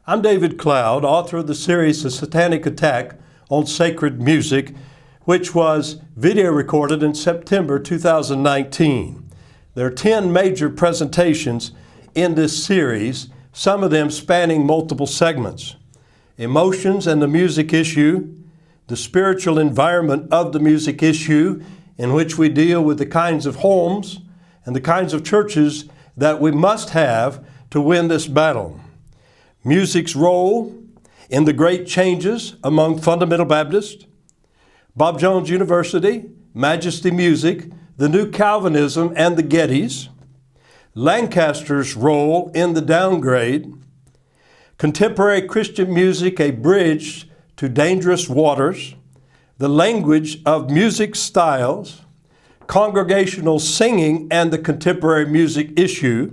I'm David Cloud, author of the series The Satanic Attack on Sacred Music, which was video recorded in September 2019. There are 10 major presentations in this series, some of them spanning multiple segments. Emotions and the music issue, the spiritual environment of the music issue, in which we deal with the kinds of homes and the kinds of churches that we must have to win this battle. Music's role in the great changes among fundamental Baptists, Bob Jones University, Majesty Music, the New Calvinism and the Gettys, Lancaster's role in the downgrade, contemporary Christian music, a bridge to dangerous waters, the language of music styles, congregational singing and the contemporary music issue,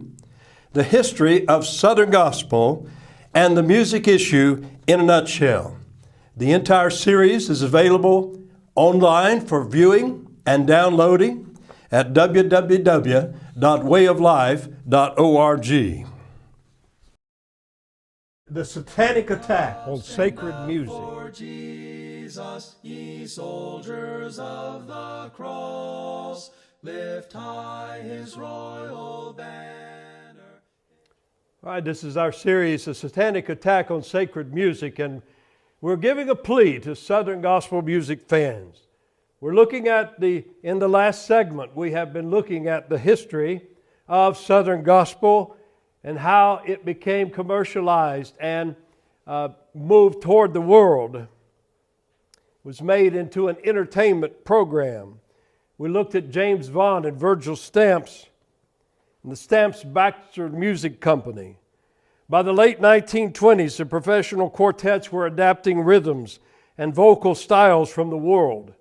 the history of Southern gospel, and the music issue in a nutshell. The entire series is available online for viewing and downloading at www.wayoflife.org. The Satanic Attack on Sacred Music. For Jesus, ye soldiers of the cross, lift high his royal banner. All right, this is our series, The Satanic Attack on Sacred Music, and we're giving a plea to Southern gospel music fans. We're looking at in the last segment, we have been looking at the history of Southern gospel and how it became commercialized and moved toward the world. It was made into an entertainment program. We looked at James Vaughn and Virgil Stamps and the Stamps-Baxter Music Company. By the late 1920s, the professional quartets were adapting rhythms and vocal styles from the world.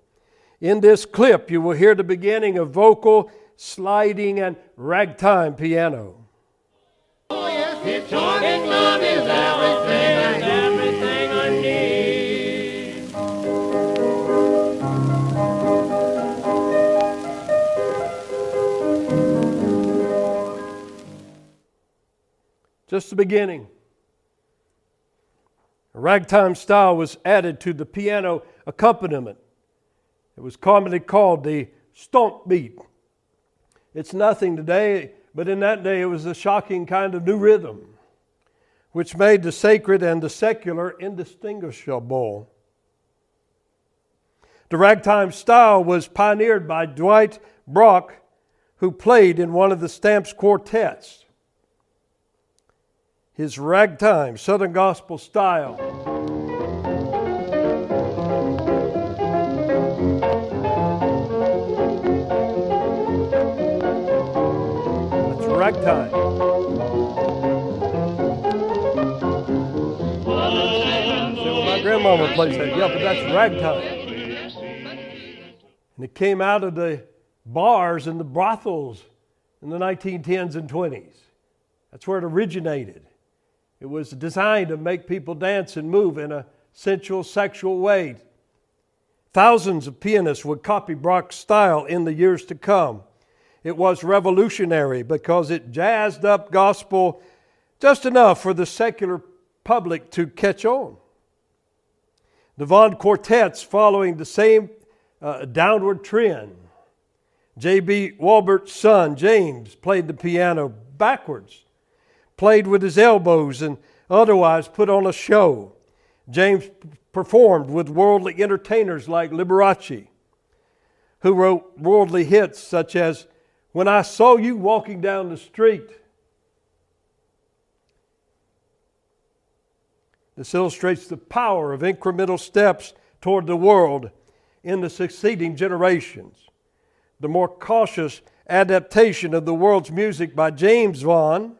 In this clip, you will hear the beginning of vocal, sliding, and ragtime piano. Oh yes, it's talking love is everything I need. Just the beginning. A ragtime style was added to the piano accompaniment. It was commonly called the stomp beat. It's nothing today, but in that day it was a shocking kind of new rhythm, which made the sacred and the secular indistinguishable. The ragtime style was pioneered by Dwight Brock, who played in one of the Stamps quartets. His ragtime Southern gospel style ragtime. So my grandmama plays that. Yeah, but that's ragtime. And it came out of the bars and the brothels in the 1910s and 20s. That's where it originated. It was designed to make people dance and move in a sensual, sexual way. Thousands of pianists would copy Brock's style in the years to come. It was revolutionary because it jazzed up gospel just enough for the secular public to catch on. The Vaughn quartets, following the same downward trend. J.B. Walbert's son, James, played the piano backwards, played with his elbows, and otherwise put on a show. James performed with worldly entertainers like Liberace, who wrote worldly hits such as "When I Saw You Walking Down the Street." This illustrates the power of incremental steps toward the world in the succeeding generations. The more cautious adaptation of the world's music by James Vaughn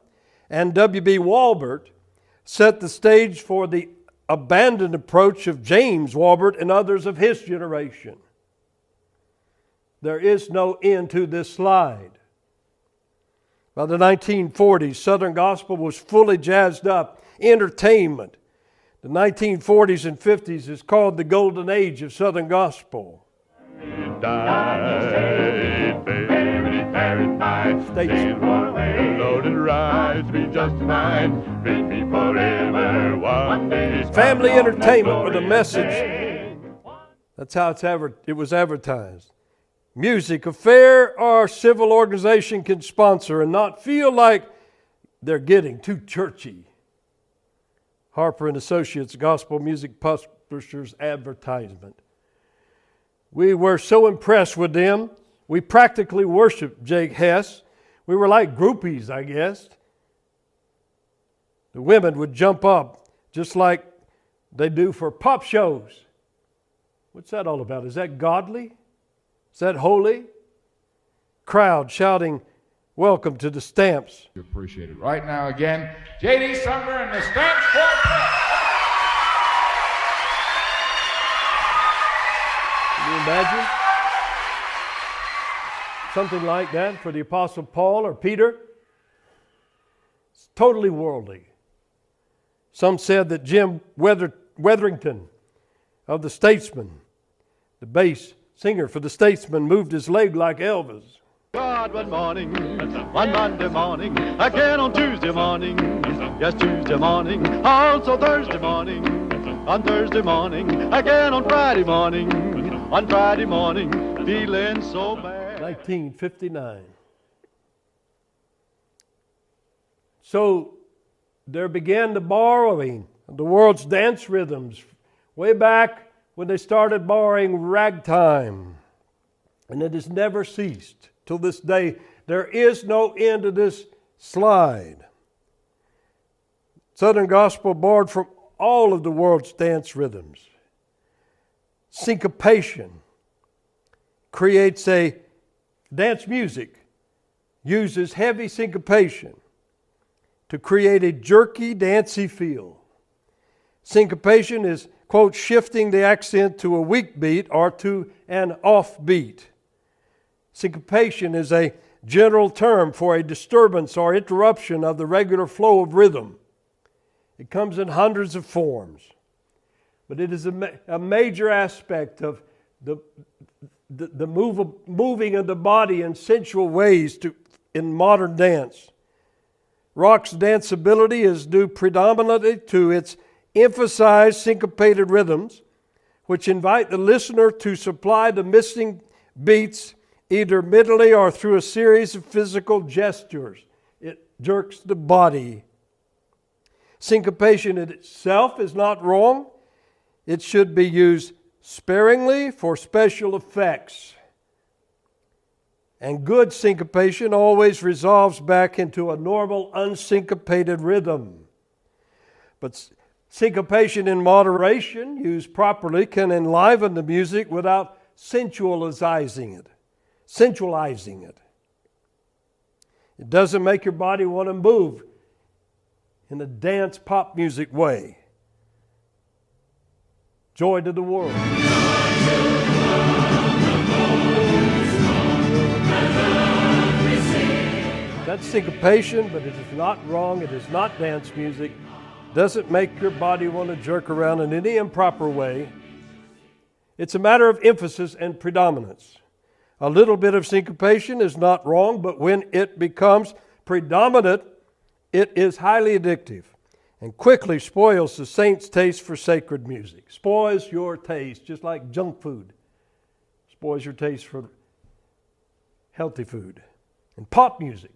and W.B. Walbert set the stage for the abandoned approach of James Walbert and others of his generation. There is no end to this slide. By the 1940s, Southern gospel was fully jazzed up, entertainment. The 1940s and 50s is called the golden age of Southern gospel. Died, buried, buried by Statesman. loaded right. life's been just fine. Fit me forever. One day it's Family gone entertainment and with a glory message. day. That's how it was advertised. Music, a fair or civil organization can sponsor and not feel like they're getting too churchy. Harper and Associates Gospel Music Publishers advertisement. We were so impressed with them. We practically worshiped Jake Hess. We were like groupies, I guess. The women would jump up just like they do for pop shows. What's that all about? Is that godly? Is that holy? Crowd shouting, welcome to the Stamps. You appreciate it. Right now, again, J.D. Sumner and the Stamps Quartet. Can you imagine? Something like that for the Apostle Paul or Peter? It's totally worldly. Some said that Jim Wetherington of the Statesman, the bass singer for the Statesman, moved his leg like Elvis. God, one morning, one Monday morning, again on Tuesday morning, yes, Tuesday morning, also Thursday morning, on Thursday morning, again on Friday morning, feeling so bad. 1959. So there began the borrowing of the world's dance rhythms way back when they started borrowing ragtime. And it has never ceased till this day. There is no end to this slide. Southern Gospel borrowed from all of the world's dance rhythms. Syncopation creates a dance music, uses heavy syncopation to create a jerky, dancey feel. Syncopation is, quote, shifting the accent to a weak beat or to an off beat. Syncopation is a general term for a disturbance or interruption of the regular flow of rhythm. It comes in hundreds of forms, but it is a major aspect of the moving of the body in sensual ways in modern dance. Rock's danceability is due predominantly to its emphasized syncopated rhythms, which invite the listener to supply the missing beats either mentally or through a series of physical gestures. It jerks the body. Syncopation in itself is not wrong. It should be used sparingly for special effects. And good syncopation always resolves back into a normal, unsyncopated rhythm. But syncopation in moderation, used properly, can enliven the music without sensualizing it. It doesn't make your body want to move in a dance pop music way. Joy to the world. That's syncopation, but it is not wrong. It is not dance music. Doesn't make your body want to jerk around in any improper way. It's a matter of emphasis and predominance. A little bit of syncopation is not wrong, but when it becomes predominant, it is highly addictive and quickly spoils the saint's taste for sacred music. Spoils your taste, just like junk food. Spoils your taste for healthy food. And pop music.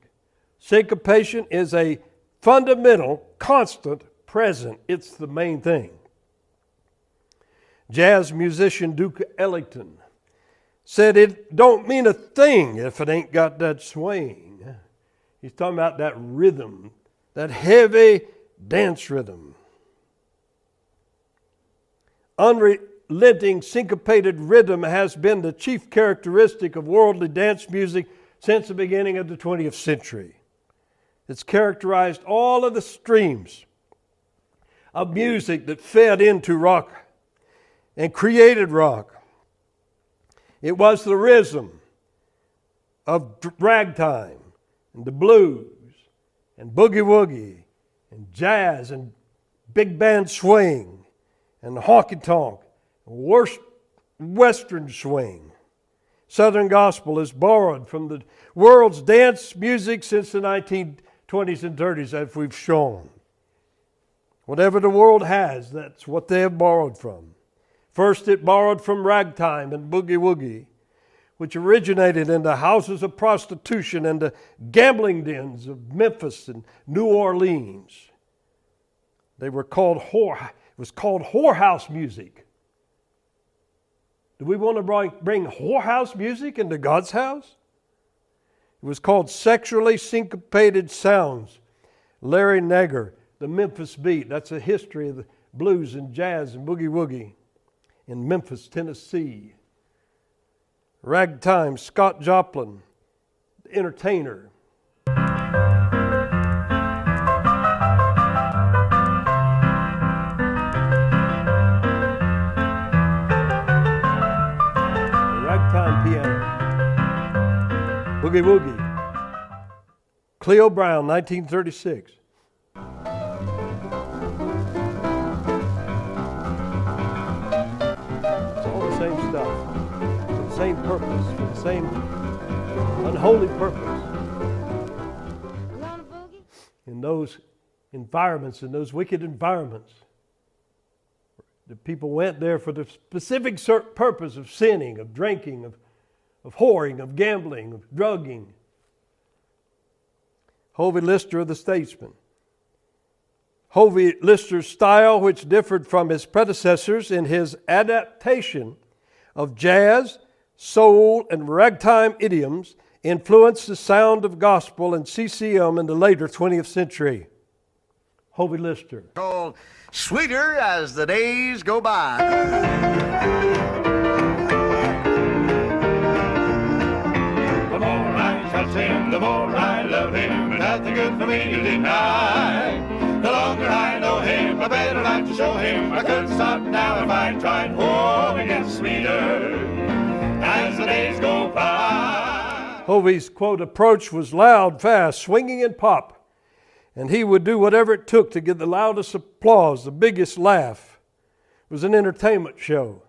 Syncopation is a fundamental, constant, present. It's the main thing. Jazz musician Duke Ellington said it don't mean a thing if it ain't got that swing. He's talking about that rhythm, that heavy dance rhythm. Unrelenting syncopated rhythm has been the chief characteristic of worldly dance music since the beginning of the 20th century. It's characterized all of the streams of music that fed into rock and created rock. It was the rhythm of ragtime and the blues and boogie-woogie and jazz and big band swing and honky-tonk and western swing. Southern gospel is borrowed from the world's dance music since the 1920s 20s and 30s, as we've shown. Whatever the world has, that's what they have borrowed from. First, it borrowed from ragtime and boogie-woogie, which originated in the houses of prostitution and the gambling dens of Memphis and New Orleans. It was called whorehouse music. Do we want to bring whorehouse music into God's house? It was called sexually syncopated sounds. Larry Nagar, the Memphis Beat, that's a history of the blues and jazz and boogie-woogie in Memphis, Tennessee. Ragtime, Scott Joplin, the entertainer. Ragtime piano. Boogie Woogie. Cleo Brown, 1936. It's all the same stuff. For the same purpose. For the same unholy purpose. In those environments, in those wicked environments, the people went there for the specific purpose of sinning, of drinking, of whoring, of gambling, of drugging. Hovey Lister, the statesman. Hovey Lister's style, which differed from his predecessors in his adaptation of jazz, soul, and ragtime idioms, influenced the sound of gospel and CCM in the later 20th century. Hovey Lister. Called Sweeter as the Days Go By. The more I trust him, the more I love him, and nothing good for me to deny. The longer I know him, the better life to show him. I couldn't stop now if I tried. Oh, it gets sweeter as the days go by. Hovey's, quote, approach was loud, fast, swinging, and pop. And he would do whatever it took to get the loudest applause, the biggest laugh. It was an entertainment show.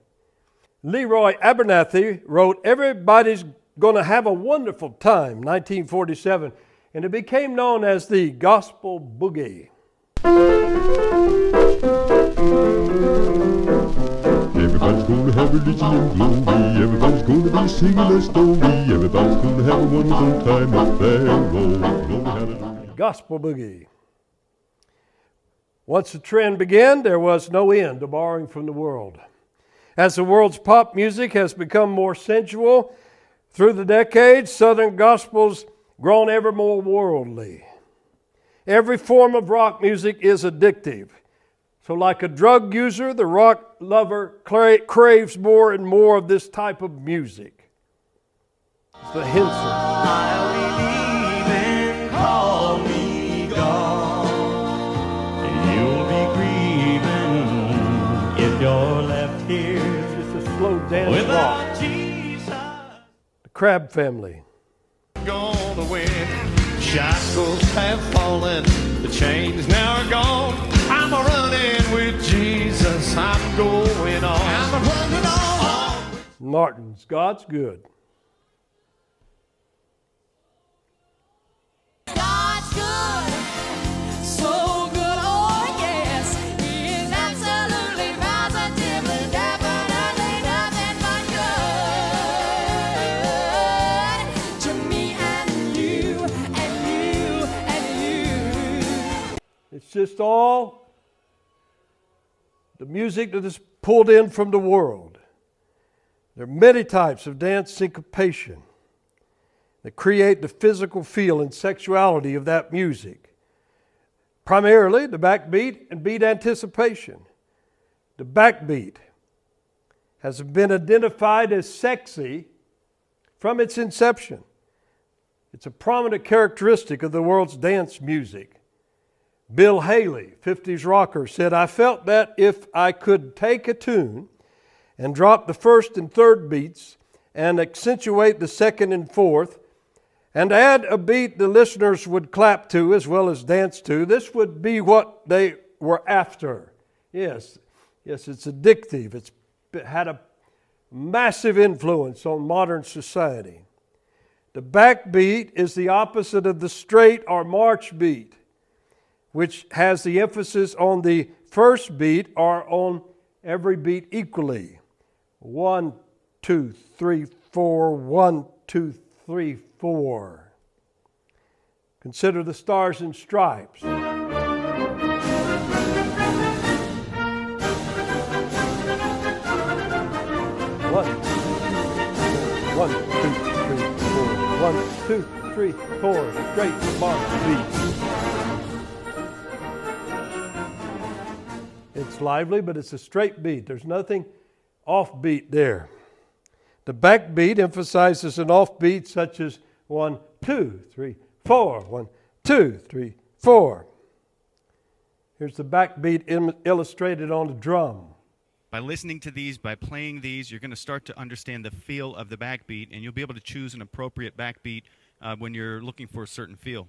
Leroy Abernathy wrote, "Everybody's going to have a wonderful time," 1947, and it became known as the Gospel Boogie. Everybody's gonna have religion and glory. Everybody's gonna be singing their story. Everybody's gonna have a wonderful time at Pharaoh. Glory, hallelujah. Gospel Boogie. Once the trend began, there was no end to borrowing from the world. As the world's pop music has become more sensual through the decades, Southern gospel's grown ever more worldly. Every form of rock music is addictive. So like a drug user, the rock lover craves more and more of this type of music. It's the Henson. You're left here It's just a slow dance without rock. Jesus. The Crab Family. Gonna win. Shackles have fallen, the chains now are gone. I'm a running with Jesus. I'm going on. I'm a running on. Martin's God's Good. God's good, so good, oh yes. He is absolutely positively, definitely nothing but good to me and you and you and you. It's just all the music that is pulled in from the world. There are many types of dance syncopation that create the physical feel and sexuality of that music. Primarily the backbeat and beat anticipation. The backbeat has been identified as sexy from its inception. It's a prominent characteristic of the world's dance music. Bill Haley, 50s rocker, said, "I felt that if I could take a tune and drop the first and third beats and accentuate the second and fourth and add a beat the listeners would clap to as well as dance to, this would be what they were after." Yes, it's addictive. It had a massive influence on modern society. The backbeat is the opposite of the straight or march beat, which has the emphasis on the first beat or on every beat equally. 1, 2, 3, 4, 1, 2, 3, 4. Consider the Stars and Stripes. 1, 1, 2, 3, 4. 1, 2, 3, 4. Straight march beat. It's lively, but it's a straight beat. There's nothing offbeat there. The backbeat emphasizes an offbeat such as 1, 2, 3, 4. 1, 2, 3, 4. Here's the backbeat illustrated on the drum. By listening to these, by playing these, you're going to start to understand the feel of the backbeat, and you'll be able to choose an appropriate backbeat when you're looking for a certain feel.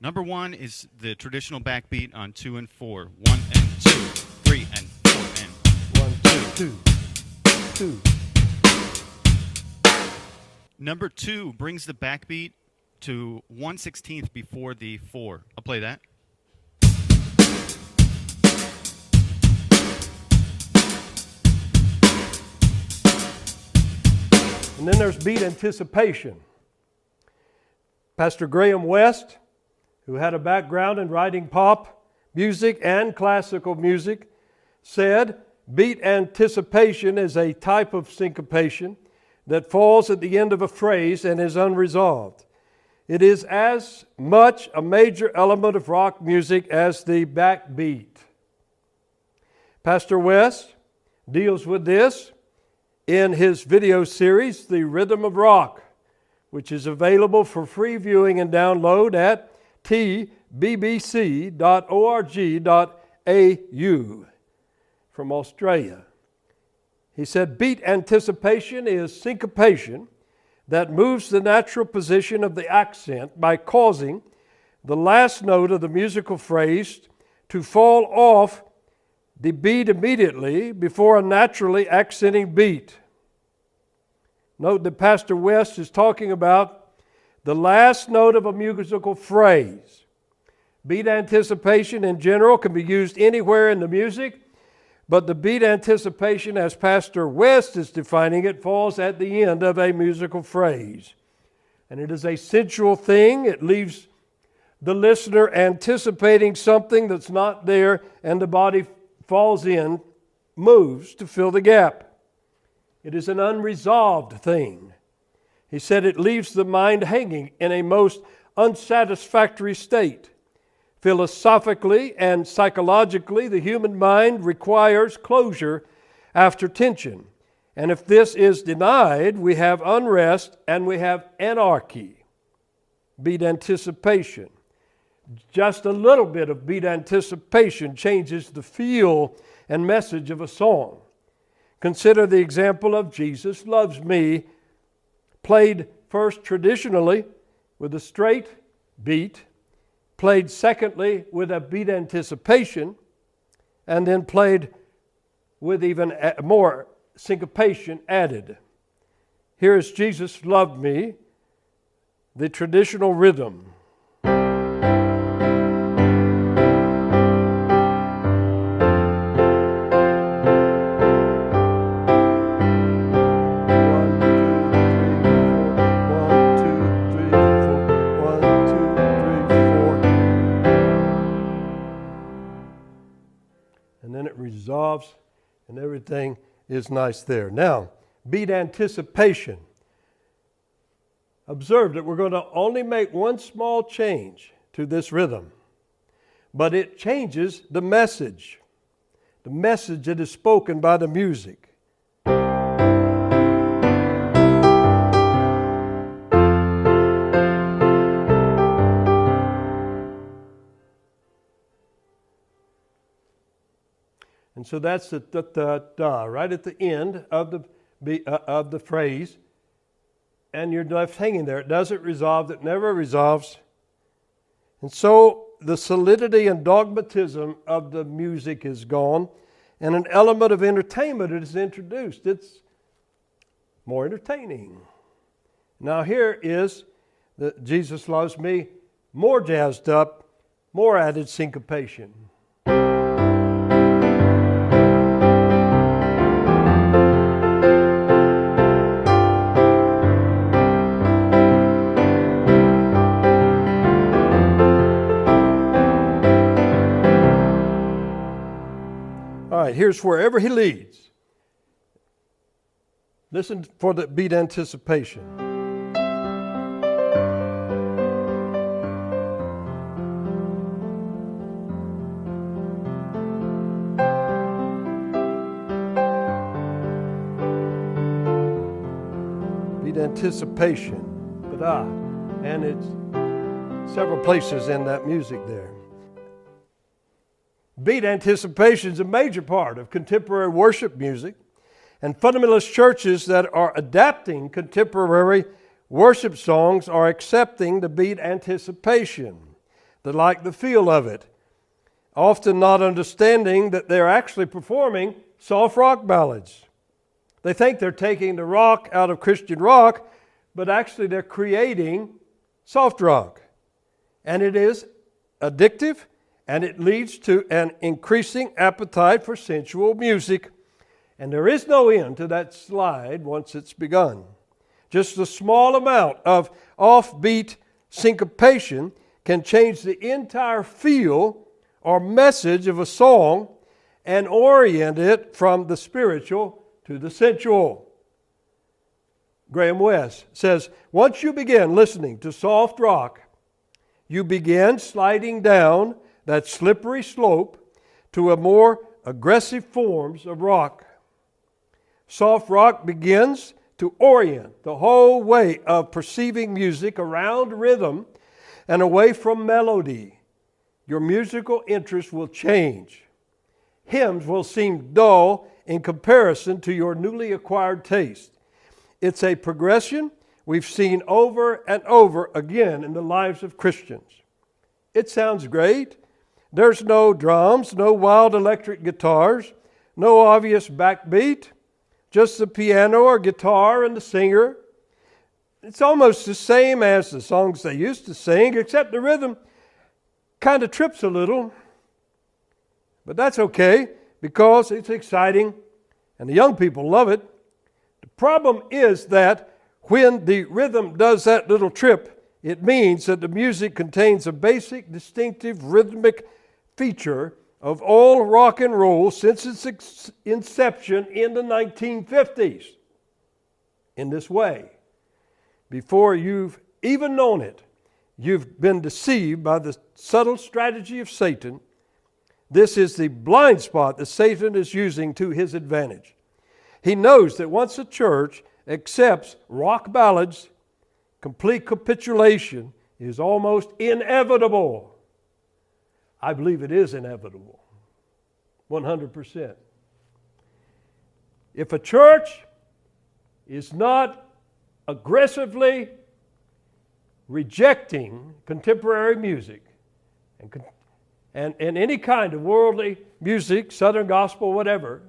Number 1 is the traditional backbeat on 2 and 4. 1 and 2, 3 and 4 and 1, 2, 2. Number 2 brings the backbeat to 1/16 before the 4. I'll play that. And then there's beat anticipation. Pastor Graham West, who had a background in writing pop music and classical music, said, beat anticipation is a type of syncopation that falls at the end of a phrase and is unresolved. It is as much a major element of rock music as the backbeat. Pastor West deals with this in his video series, The Rhythm of Rock, which is available for free viewing and download at tbbc.org.au from Australia. He said, beat anticipation is syncopation that moves the natural position of the accent by causing the last note of the musical phrase to fall off the beat immediately before a naturally accenting beat. Note that Pastor West is talking about the last note of a musical phrase. Beat anticipation in general can be used anywhere in the music, but the beat anticipation, as Pastor West is defining it, falls at the end of a musical phrase. And it is a sensual thing. It leaves the listener anticipating something that's not there, and the body falls in, moves to fill the gap. It is an unresolved thing. He said it leaves the mind hanging in a most unsatisfactory state. Philosophically and psychologically, the human mind requires closure after tension. And if this is denied, we have unrest and we have anarchy. Beat anticipation. Just a little bit of beat anticipation changes the feel and message of a song. Consider the example of Jesus Loves Me, played first traditionally with a straight beat, played secondly with a beat anticipation, and then played with even more syncopation added. Here is Jesus Loved Me, the traditional rhythm. Resolves, and everything is nice there. Now, beat anticipation. Observe that we're going to only make one small change to this rhythm, but it changes the message that is spoken by the music. And so that's the da right at the end of the phrase, and you're left hanging there. It doesn't resolve. It never resolves. And so the solidity and dogmatism of the music is gone, and an element of entertainment is introduced. It's more entertaining. Now here is the Jesus Loves Me, more jazzed up, more added syncopation. All right, here's Wherever He Leads. Listen for the beat anticipation. Beat anticipation. And it's several places in that music there. Beat anticipation is a major part of contemporary worship music, and fundamentalist churches that are adapting contemporary worship songs are accepting the beat anticipation. They like the feel of it, often not understanding that they're actually performing soft rock ballads. They think they're taking the rock out of Christian rock, but actually they're creating soft rock. And it is addictive, and it leads to an increasing appetite for sensual music. And there is no end to that slide once it's begun. Just a small amount of offbeat syncopation can change the entire feel or message of a song and orient it from the spiritual to the sensual. Graham West says, once you begin listening to soft rock, you begin sliding down that slippery slope to a more aggressive forms of rock. Soft rock begins to orient the whole way of perceiving music around rhythm and away from melody. Your musical interest will change. Hymns will seem dull in comparison to your newly acquired taste. It's a progression we've seen over and over again in the lives of Christians. It sounds great. There's no drums, no wild electric guitars, no obvious backbeat, just the piano or guitar and the singer. It's almost the same as the songs they used to sing, except the rhythm kind of trips a little. But that's okay, because it's exciting and the young people love it. The problem is that when the rhythm does that little trip, it means that the music contains a basic, distinctive, rhythmic feature of all rock and roll since its inception in the 1950s. In this way, before you've even known it, you've been deceived by the subtle strategy of Satan. This is the blind spot that Satan is using to his advantage. He knows that once a church accepts rock ballads, complete capitulation is almost inevitable. I believe it is inevitable, 100%. If a church is not aggressively rejecting contemporary music and any kind of worldly music, Southern gospel, whatever,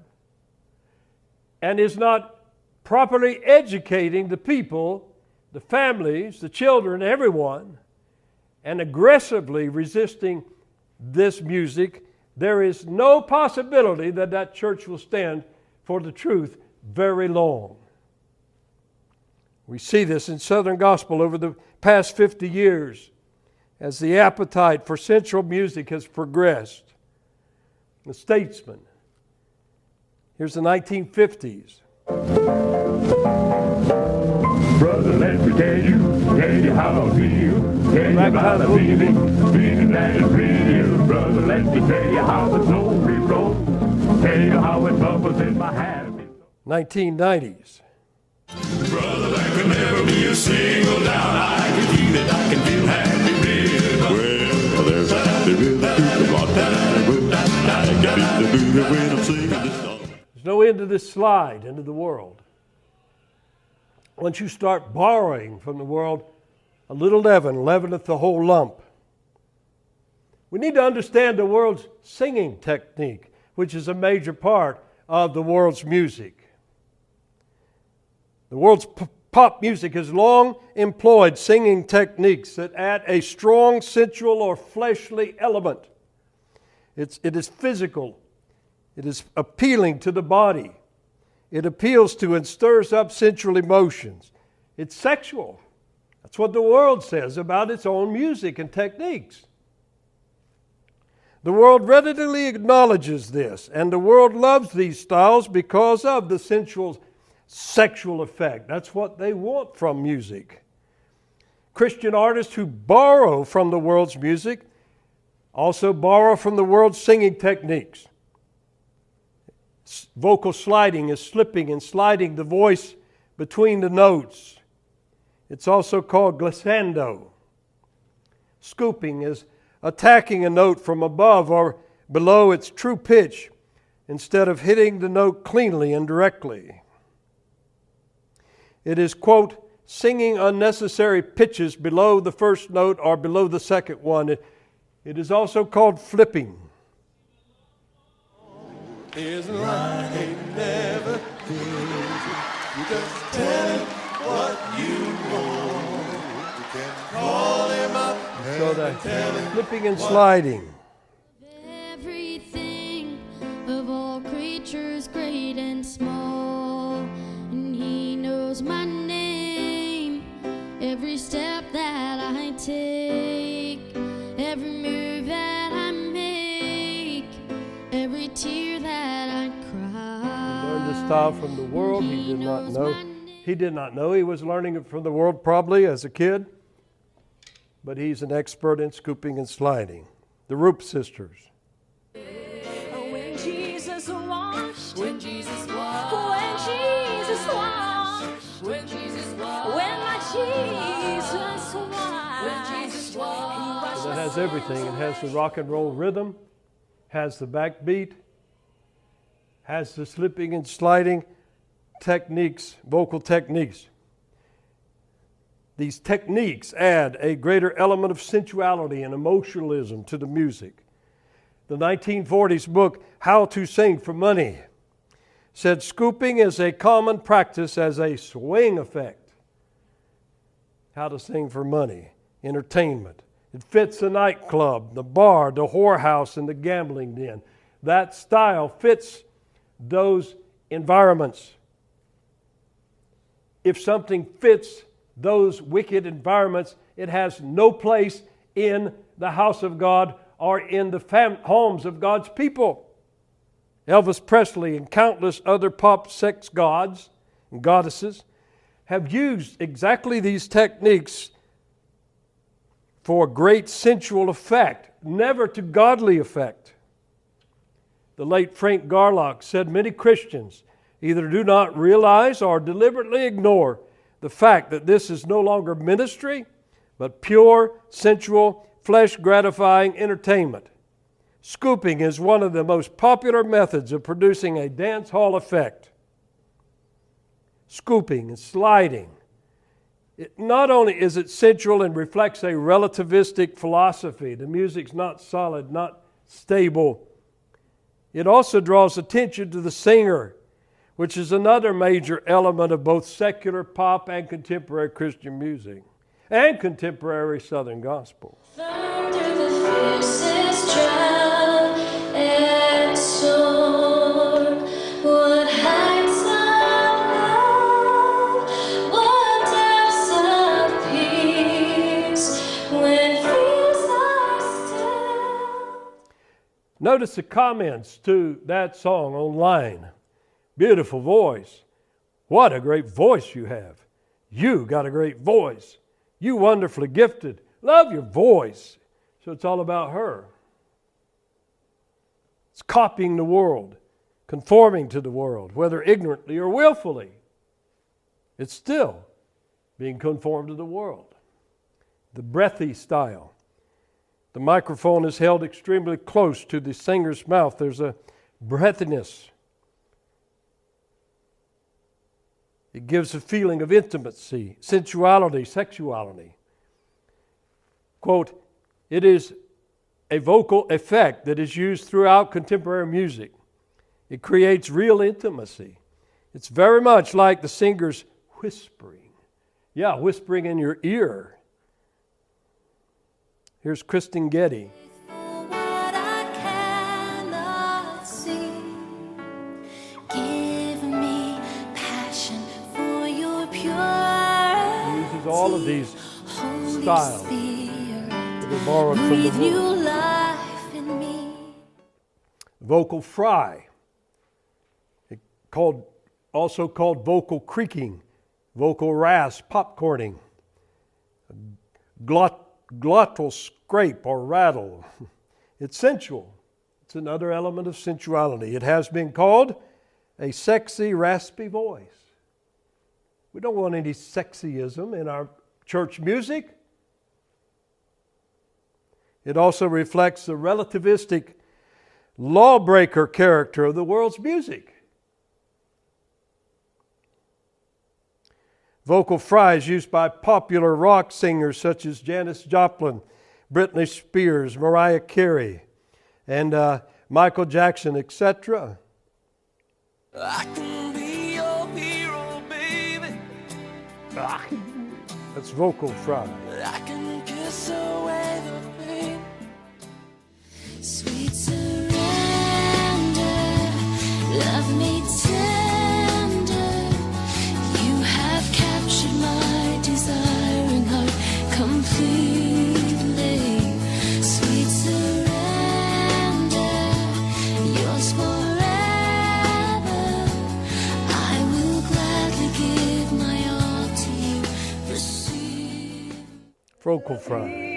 and is not properly educating the people, the families, the children, everyone, and aggressively resisting this music, there is no possibility that that church will stand for the truth very long. We see this in Southern gospel over the past 50 years as the appetite for sensual music has progressed. The Statesman. Here's the 1950s. Brother, let me tell you how I feel. Tell you about the feeling that is real. Brother, let me tell you how the glory flows. Tell you how it bubbles in my hand. 1990s. Brother, there can never be a single doubt. I can feel it, I can feel happy rhythm. Well, there's a happy rhythm to the rock that I will. I can feel the movement when I'm singing this song. There's no end to this slide into the world. Once you start borrowing from the world, a little leaven leaveneth the whole lump. We need to understand the world's singing technique, which is a major part of the world's music. The world's Pop music has long employed singing techniques that add a strong sensual or fleshly element. It is physical. It is appealing to the body. It appeals to and stirs up sensual emotions. It's sexual. That's what the world says about its own music and techniques. The world readily acknowledges this, and the world loves these styles because of the sensual, sexual effect. That's what they want from music. Christian artists who borrow from the world's music also borrow from the world's singing techniques. Vocal sliding is slipping and sliding the voice between the notes. It's also called glissando. Scooping is attacking a note from above or below its true pitch instead of hitting the note cleanly and directly. It is, quote, singing unnecessary pitches below the first note or below the second one. It is also called flipping. Isn't like it never did. You just tell him what you want. You can call him up So and tell him flipping and sliding. Everything of all creatures, great and small, and He knows my name. Every step that I take, every move that I make, every tear that I cry. He learned the style from the world. He did not know. He did not know he was learning it from the world probably as a kid. But he's an expert in scooping and sliding. The Roop Sisters. When Jesus washed, when Jesus washed, when Jesus washed, when Jesus washed, when my Jesus washed, when Jesus washed. So that has everything. It has the rock and roll rhythm, has the backbeat, has the slipping and sliding techniques, vocal techniques. These techniques add a greater element of sensuality and emotionalism to the music. The 1940s book, How to Sing for Money, said scooping is a common practice as a swing effect. How to sing for money, entertainment. It fits the nightclub, the bar, the whorehouse, and the gambling den. That style fits those environments. If something fits those wicked environments, it has no place in the house of God or in the homes of God's people. Elvis Presley and countless other pop sex gods and goddesses have used exactly these techniques for great sensual effect, never to godly effect. The late Frank Garlock said many Christians either do not realize or deliberately ignore the fact that this is no longer ministry, but pure, sensual, flesh-gratifying entertainment. Scooping is one of the most popular methods of producing a dance hall effect. Scooping and sliding. Not only is it sensual and reflects a relativistic philosophy, the music's not solid, not stable, it also draws attention to the singer, which is another major element of both secular pop and contemporary Christian music, and contemporary Southern gospel. Thunder the fiercest drought and storm. What heights of love, what depths of peace, when fears are still. Notice the comments to that song online. Beautiful voice. What a great voice you have. You got a great voice. You wonderfully gifted. Love your voice. So it's all about her. It's copying the world, conforming to the world, whether ignorantly or willfully. It's still being conformed to the world. The breathy style. The microphone is held extremely close to the singer's mouth. There's a breathiness. It gives a feeling of intimacy, sensuality, sexuality. Quote, it is a vocal effect that is used throughout contemporary music. It creates real intimacy. It's very much like the singer's whispering. Yeah, whispering in your ear. Here's Kristen Getty. What I cannot see, give me passion for your purity. He uses all of these Holy styles Spirit, that are borrowed from the breathe new Word. life in me. Vocal fry, also called vocal creaking, vocal rasp, popcorning, glottal scrape or rattle. It's sensual. It's another element of sensuality. It has been called a sexy, raspy voice. We don't want any sexyism in our church music. It also reflects the relativistic lawbreaker character of the world's music. Vocal fry is used by popular rock singers such as Janis Joplin, Britney Spears, Mariah Carey, and Michael Jackson, etc. I can be your hero, baby. That's vocal fry. I can kiss away the pain. Sweet surrender, love me tender. You have captured my desiring heart completely. Sweet surrender, yours forever. I will gladly give my all to you. Receive. Vocal fry.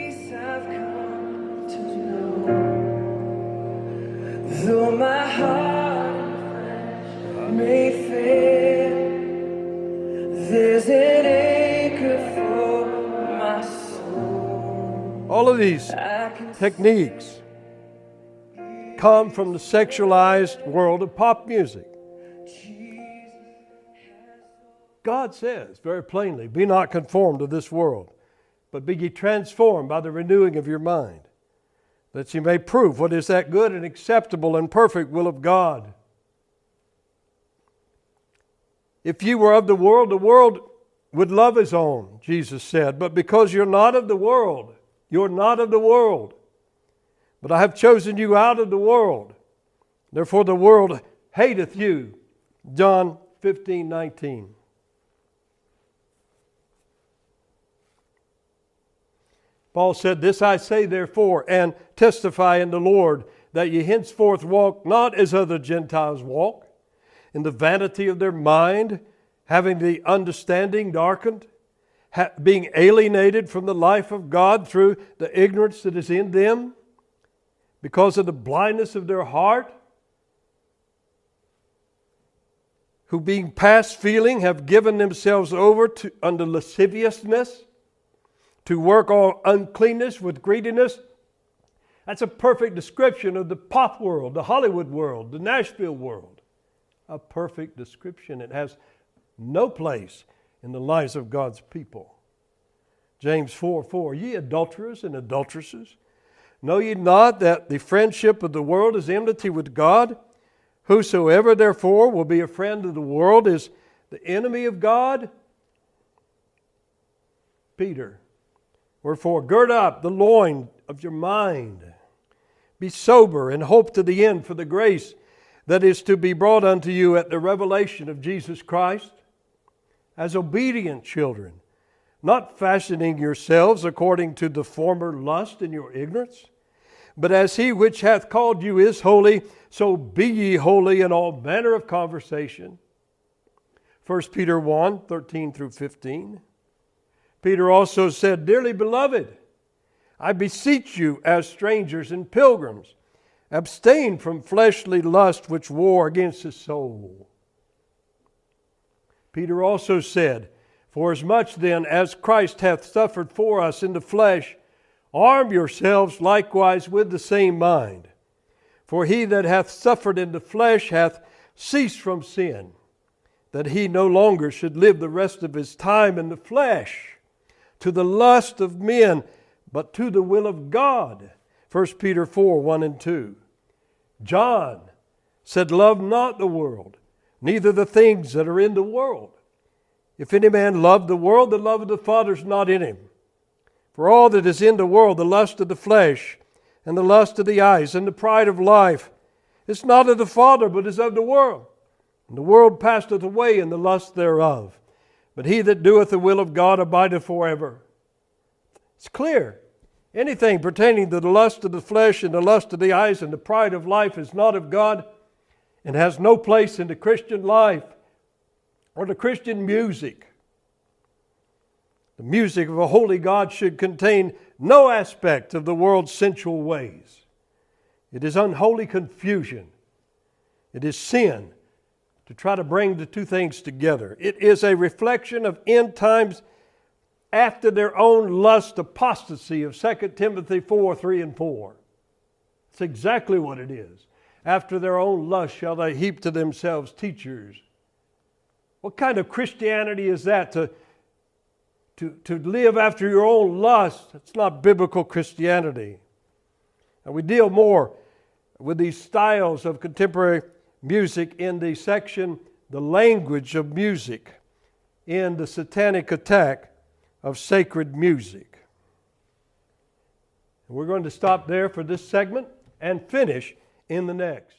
Though my heart may fail, there's an anchor for my soul. All of these techniques come from the sexualized world of pop music. God says very plainly, be not conformed to this world, but be ye transformed by the renewing of your mind, that ye may prove what is that good and acceptable and perfect will of God. If you were of the world would love his own, Jesus said. But because you're not of the world, you're not of the world. But I have chosen you out of the world. Therefore the world hateth you. John 15:19. Paul said, this I say therefore, and testify in the Lord, that ye henceforth walk not as other Gentiles walk, in the vanity of their mind, having the understanding darkened, being alienated from the life of God through the ignorance that is in them, because of the blindness of their heart, who being past feeling have given themselves over unto lasciviousness, to work all uncleanness with greediness. That's a perfect description of the pop world, the Hollywood world, the Nashville world. A perfect description. It has no place in the lives of God's people. James 4:4, ye adulterers and adulteresses, know ye not that the friendship of the world is enmity with God? Whosoever therefore will be a friend of the world is the enemy of God. Peter, wherefore gird up the loin of your mind. Be sober and hope to the end for the grace that is to be brought unto you at the revelation of Jesus Christ. As obedient children, not fashioning yourselves according to the former lust in your ignorance, but as he which hath called you is holy, so be ye holy in all manner of conversation. 1 Peter 1:13-15. Peter also said, dearly beloved, I beseech you as strangers and pilgrims, abstain from fleshly lust which war against the soul. Peter also said, forasmuch then as Christ hath suffered for us in the flesh, arm yourselves likewise with the same mind. For he that hath suffered in the flesh hath ceased from sin, that he no longer should live the rest of his time in the flesh, to the lust of men, but to the will of God. 1 Peter 4:1-2. John said, love not the world, neither the things that are in the world. If any man love the world, the love of the Father is not in him. For all that is in the world, the lust of the flesh, and the lust of the eyes, and the pride of life, is not of the Father, but is of the world. And the world passeth away, and the lust thereof. But he that doeth the will of God abideth forever. It's clear. Anything pertaining to the lust of the flesh and the lust of the eyes and the pride of life is not of God and has no place in the Christian life or the Christian music. The music of a holy God should contain no aspect of the world's sensual ways. It is unholy confusion. It is sin to try to bring the two things together. It is a reflection of end times after their own lust apostasy of 2 Timothy 4, 3 and 4. It's exactly what it is. After their own lust shall they heap to themselves teachers. What kind of Christianity is that? To live after your own lust. It's not biblical Christianity. And we deal more with these styles of contemporary music in the section, The Language of Music, in the Satanic Attack of Sacred Music. And we're going to stop there for this segment and finish in the next.